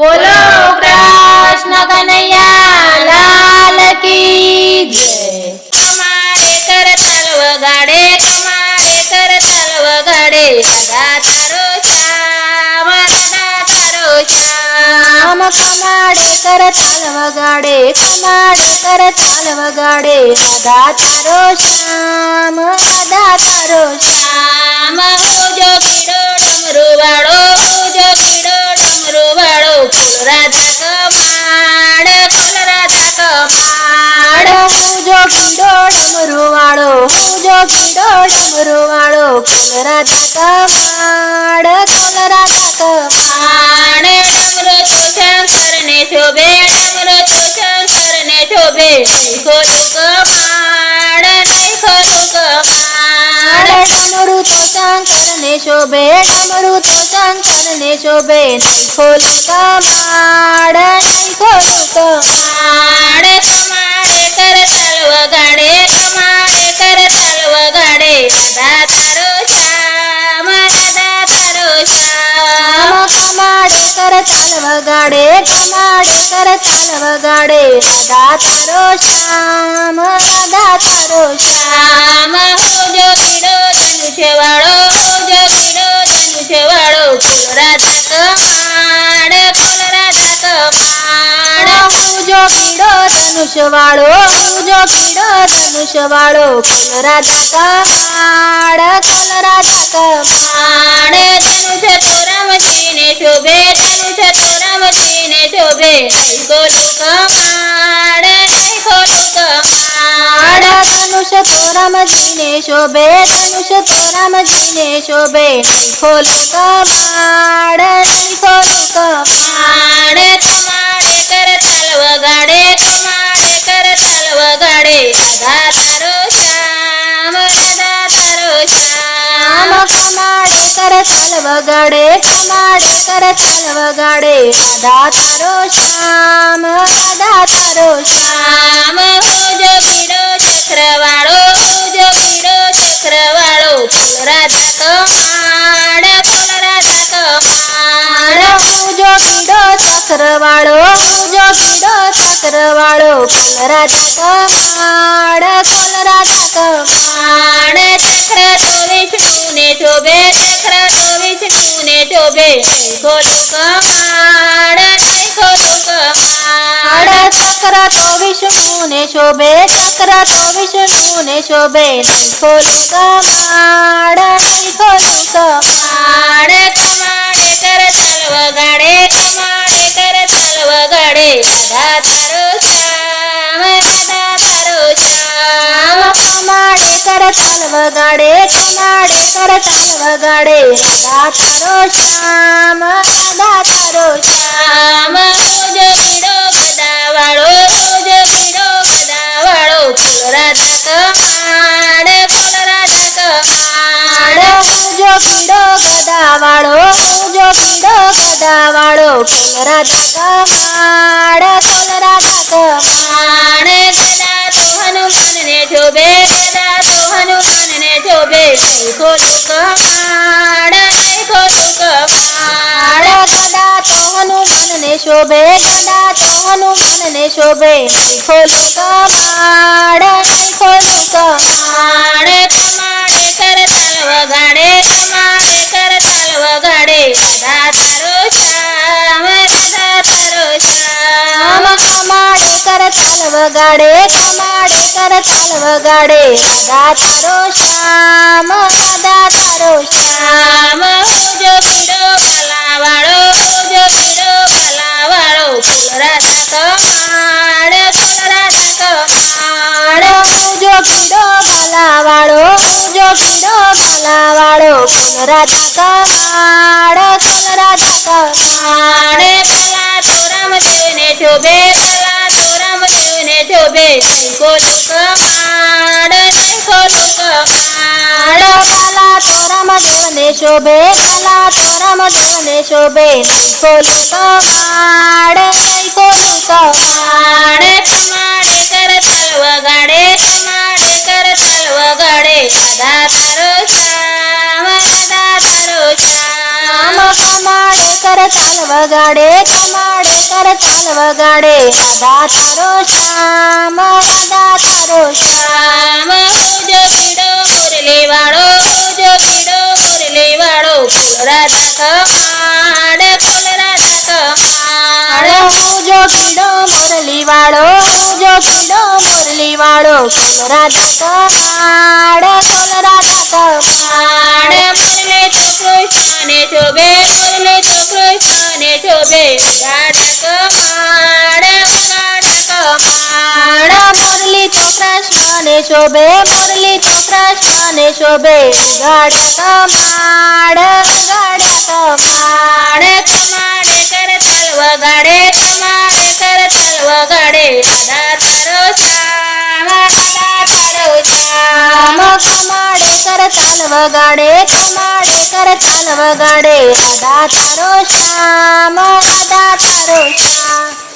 બોલો કૃષ્ણ કનૈયા લાલ કી જય। કમાડે કરતાલ વગાડે, કમાડે કરતાલ વગાડે, રાધા તારો શ્યામ, રાધા તારો શ્યામ। કમાડે કરતાલ વગાડે, કમાડે કરતાલ વગાડે, રાધા તારો શ્યામ, રાધા તારો શ્યામ। શ્યામ જો કીડો ડમરુ વાળો, જો કીડો ડમરુ વાળો, ફૂલ રાધા કમાડ, ફૂલ રાધા કમાડ। હું જો કીડો ડમરુ વાળો, હું જો કીડો ડમરુ વાળો, ફૂલ રાધા કમાડ, ફૂલ રાધા કમાડ। ડમરો તો શંકરને શોભે, ડમરો તો શંકરને શોભે, નહીં ખોટું કમાડ, નહીં ખોટું કમાડ। ડમરુ તો શંકરને શોભે, ડમરુ તો શંકરને શોભે, નહીં ખોલું કમાડ, નહીં ખોલું કમાડ। કમાડે કરતાલ વગાડે, કમાડે કરતાલ વગાડે, રાધા તારો શ્યામ, રાધા તારો શ્યામ। કમાડે કરતાલ વગાડે, કમાડે કરતાલ વગાડે, રાધા તારો શ્યામ, રાધા તારો શ્યામ। જો કીડો ધનુષ્ય વાળો, જો કીડો ધનુષ્ય વાળો, ફૂલ રાધા કમાડ, ફૂલ રાધા કમાડ। હું જો કીડો ધનુષ્ય વાળો, હું જો કીડો ધનુષ્ય વાળો, ફૂલ રાધા કમાડ, ફૂલ રાધા કમાડ। ધનુષ્ય તો રામજીને શોભે, ધનુષ્ય તો રામજીને શોભે, નહીં ખોટું કમાડ, નહીં ખોટું કમાડ। ધનુષ્ય તો રામજીને શોભે, ધનુષ્ય તો રામજીને શોભે, નહીં ખોલું કમાડ, નહીં ખોલું કમાડ। કમાડે કરતાલ વગાડે, કમાડે કરતાલ વગાડે, રાધા તારો શ્યામ, રાધા તારો શ્યામ। કમાડે કરતાલ વગાડે, કમાડે કરતાલ વગાડે, રાધા તારો શ્યામ, રાધા તારો શ્યામ। જો કીડો ચક્રવાળો, જો કીડો ચક્રવાળો, ફૂલ રાધા કમાડ, ફૂલ રાધા કમાડ। હું જો કીડો ચક્રવાળો, હું જો કીડો ચક્રવાળો, ફૂલ રાધા કમાડ, ફૂલ રાધા કમાડ। ચક્ર તો વિષ્ણુને શોભે, ચક્ર તો વિષ્ણુને શોભે, નહીં ખોટું કમાડ, નહીં ખોટું કમાડ। ચક્ર તો વિષ્ણુને શોભે, ચક્ર તો વિષ્ણુને શોભે, નહીં ખોલું કમાડ, નહીં ખોલું કમાડ। કમાડે કરતાલ વગાડે, કમાડે કરતાલ વગાડે, રાધા તારો શ્યામ, રાધા તારો શ્યામ। કમાડે કરતાલ વગાડે, કમાડે કરતાલ વગાડે, રાધા તારો શ્યામ, રાધા તારો શ્યામ। જો કીડો ગદાવાળો, જો કીડો ગદાવાળો, ફૂલ રાધા કમાડ, ફૂલ રાધા કમાડ। હું જો કીડો ગદાવાળો, હું જો કીડો ગદાવાળો, ફૂલ રાધા કમાડ, ફૂલ રાધા કમાડ। ગદા તો હનુમાનને શોભે, ગદા તો હનુમાનને શોભે, નહીં ખોટું કમાડ, નહીં ખોટું કમાડ। ગદા તો હનુમાનને શોભે, ગદા તો હનુમાનને શોભે, નહીં ખોલું કમાડ, નહીં ખોલું કમાડ। કમાડે કરતાલ વગાડે, કમાડે કરતાલ વગાડે, રાધા તારો શ્યામ, રાધા તારો શ્યામ। કમાડે કરતાલ વગાડે, કમાડે કરતાલ વગાડે, રાધા તારો શ્યામ, રાધા તારો શ્યામ। જો કીડો કાલાવાળો, જો કીડો કાલાવાળો, ફૂલ રાધા કમાડ, ફૂલ રાધા કમાડ। હું જો કીડો કાલાવાળો, હું જો કીડો કાલાવાળો, ફૂલ રાધા કમાડ, ફૂલ રાધા કમાડ। કલા તો રામદેવને શોભે, કલા તો રામદેવને શોભે સૈકો લોકમાળ સૈકો લોકમાળ કાલા તો રામદેવને શોભે કાલા તો રામદેવને શોભે નૈકો લોકમાળ નૈકો લોકમાળ કમાડે કરતાલ વગાડે કમાડે કરતાલ વગાડે રાધા તારો શ્યામ રાધા તારો શ્યામ કમાડે કરતાલ વગાડે કમાડે કરતાલ વગાડે રાધા તારો શ્યામ રાધા તારો શ્યામ ઉજો પીડો મુરલી વાળો ઉજો પીડો મુરલી વાળો ફૂલ રાધા કમાડ ફૂલ રાધા કમાડ ઉજો પીડો મુરલી વાળો ઉજો પીડો મુરલી વાળો ફૂલ રાધા કમાડ ફૂલ રાધા કમાડ મુરલી તો કૃષ્ણને શોભે મુરલી તો કૃષ્ણને શોભે રાધા કમાડ મુરલી તો કૃષ્ણને શોભે મુરલી તો કૃષ્ણને શોભે ગાડા કમાડ ગાડા કમાડ કમાડે કરતાલ વગાડે કમાડે કરતાલ વગાડે રાધા તારો શ્યામ રાધા તારો શ્યામ કમાડે કરતાલ વગાડે કમાડે કરતાલ વગાડે રાધા તારો શ્યામ રાધા તારો શ્યામ